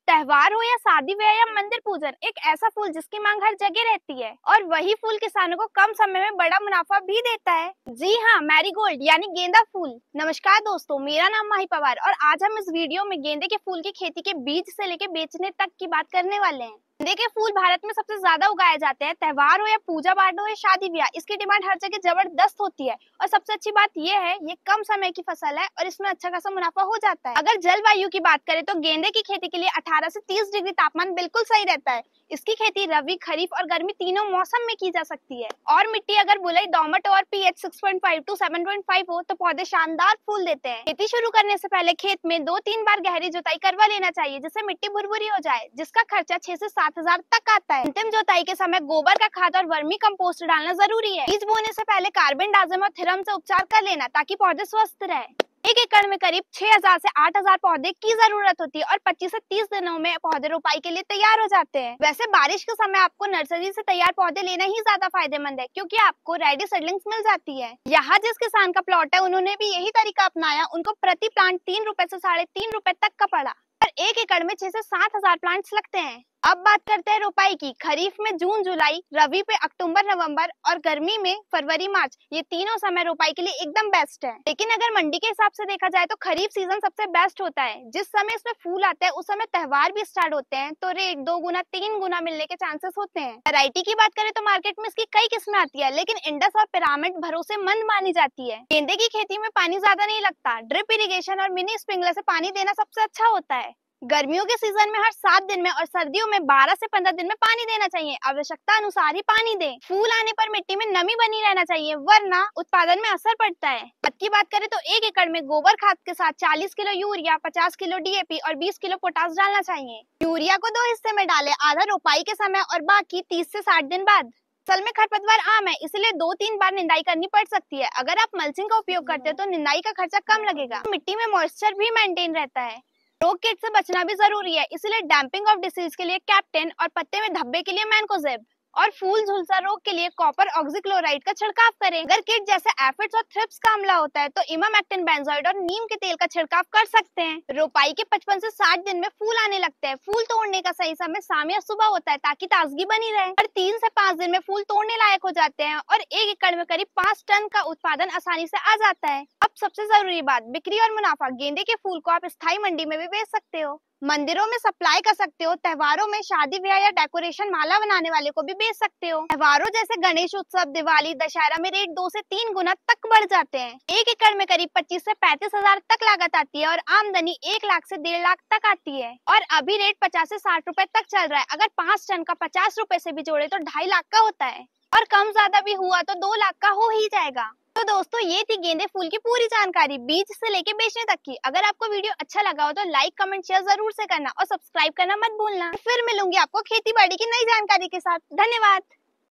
त्योहार हो या शादी ब्याह या मंदिर पूजन, एक ऐसा फूल जिसकी मांग हर जगह रहती है और वही फूल किसानों को कम समय में बड़ा मुनाफा भी देता है। जी हाँ, मैरीगोल्ड यानी गेंदा फूल। नमस्कार दोस्तों, मेरा नाम माही पवार और आज हम इस वीडियो में गेंदे के फूल की खेती के बीज से लेके बेचने तक की बात करने वाले हैं। गेंदे के फूल भारत में सबसे ज्यादा उगाए जाते हैं। त्योहार हो या पूजा पाठ हो या शादी ब्याह, इसकी डिमांड हर जगह जबरदस्त होती है और सबसे अच्छी बात यह है, ये कम समय की फसल है और इसमें अच्छा खासा मुनाफा हो जाता है। अगर जलवायु की बात करें तो गेंदे की खेती के लिए 18 से 30 डिग्री तापमान बिल्कुल सही रहता है। इसकी खेती रबी, खरीफ और गर्मी तीनों मौसम में की जा सकती है। और मिट्टी अगर बुलाई, दोमट और पीएच 6.5 to 7.5 हो तो पौधे शानदार फूल देते हैं। खेती शुरू करने से पहले खेत में 2-3 बार गहरी जुताई करवा लेना चाहिए, जिससे मिट्टी भुरभुरी हो जाए, जिसका खर्चा 6 से 7,000 तक आता है। अंतिम जुताई के समय गोबर का खाद और वर्मी कंपोस्ट डालना जरूरी है। बीज बोने से पहले कार्बेंडाजिम और थिरम से उपचार कर लेना ताकि पौधे स्वस्थ रहे। 1 एकड़ में करीब 6,000 से 8,000 पौधे की जरूरत होती है और 25 से 30 दिनों में पौधे रोपाई के लिए तैयार हो जाते हैं। वैसे बारिश के समय आपको नर्सरी से तैयार पौधे लेना ही ज्यादा फायदेमंद है, क्योंकि आपको रेडी सीडलिंग्स मिल जाती है। यहाँ जिस किसान का प्लॉट है, उन्होंने भी यही तरीका अपनाया। उनको प्रति प्लांट 3 रुपए से 3.5 रुपए तक का पड़ा और 1 एकड़ में 6 से 7,000 प्लांट्स लगते हैं। अब बात करते हैं रोपाई की। खरीफ में जून जुलाई, रबी पे अक्टूबर नवंबर और गर्मी में फरवरी मार्च, ये तीनों समय रोपाई के लिए एकदम बेस्ट है। लेकिन अगर मंडी के हिसाब से देखा जाए तो खरीफ सीजन सबसे बेस्ट होता है। जिस समय इसमें फूल आते हैं उस समय त्योहार भी स्टार्ट होते हैं, तो रेट 2 गुना 3 गुना मिलने के चांसेस होते हैं। वैरायटी की बात करें तो मार्केट में इसकी कई किस्में आती है, लेकिन इंडस और पिरामिड भरोसेमंद मानी जाती है। गेंदे की खेती में पानी ज्यादा नहीं लगता। ड्रिप इरिगेशन और मिनी स्प्रिंकलर से पानी देना सबसे अच्छा होता है। गर्मियों के सीजन में हर 7 दिन में और सर्दियों में 12 से 15 दिन में पानी देना चाहिए। आवश्यकता अनुसार ही पानी दें। फूल आने पर मिट्टी में नमी बनी रहना चाहिए, वरना उत्पादन में असर पड़ता है। खाद की बात करें तो 1 एकड़ में गोबर खाद के साथ 40 किलो यूरिया, 50 किलो डीएपी और 20 किलो पोटास डालना चाहिए। यूरिया को 2 हिस्से में डालें, आधा रोपाई के समय और बाकी 30 से 60 दिन बाद। फसल में खरपतवार आम है, इसलिए 2-3 बार निंदाई करनी पड़ सकती है। अगर आप मल्चिंग का उपयोग करते हैं तो निंदाई का खर्चा कम लगेगा। मिट्टी में मॉइस्चर भी मेंटेन रहता है। रोग कीट से बचना भी जरूरी है, इसलिए डैम्पिंग ऑफ डिसीज के लिए कैप्टेन और पत्ते में धब्बे के लिए मैनकोजेब और फूल झुलसा रोग के लिए कॉपर ऑक्सीक्लोराइड का छिड़काव करें। अगर कीट जैसे एफिड्स और थ्रिप्स का हमला होता है तो इमामेक्टिन बेंजोइड और नीम के तेल का छिड़काव कर सकते हैं। रोपाई के 55 से 60 दिन में फूल आने लगते हैं। फूल तोड़ने का सही समय शाम या सुबह होता है ताकि ताजगी बनी रहे। और 3 से 5 दिन में फूल तोड़ने लायक हो जाते हैं और 1 एकड़ में करीब 5 टन का उत्पादन आसानी से आ जाता है। अब सबसे जरूरी बात, बिक्री और मुनाफा। गेंदे के फूल को आप स्थायी मंडी में भी बेच सकते हो, मंदिरों में सप्लाई कर सकते हो, त्योहारों में शादी ब्याह या डेकोरेशन माला बनाने वाले को भी बेच सकते हो। त्योहारों जैसे गणेश उत्सव, दिवाली, दशहरा में रेट 2 से 3 गुना तक बढ़ जाते हैं। 1 एकड़ में करीब 25 से 35,000 तक लागत आती है और आमदनी 1 लाख से 1.5 लाख तक आती है। और अभी रेट 50 से 60 रुपए तक चल रहा है। अगर 5 टन का 50 रुपए से भी जोड़े तो 2.5 लाख का होता है और कम ज्यादा भी हुआ तो 2 लाख का हो ही जाएगा। तो दोस्तों, ये थी गेंदे फूल की पूरी जानकारी, बीज से लेके बेचने तक की। अगर आपको वीडियो अच्छा लगा हो तो लाइक, कमेंट, शेयर जरूर से करना और सब्सक्राइब करना मत भूलना। फिर मिलूंगी आपको खेती बाड़ी की नई जानकारी के साथ। धन्यवाद।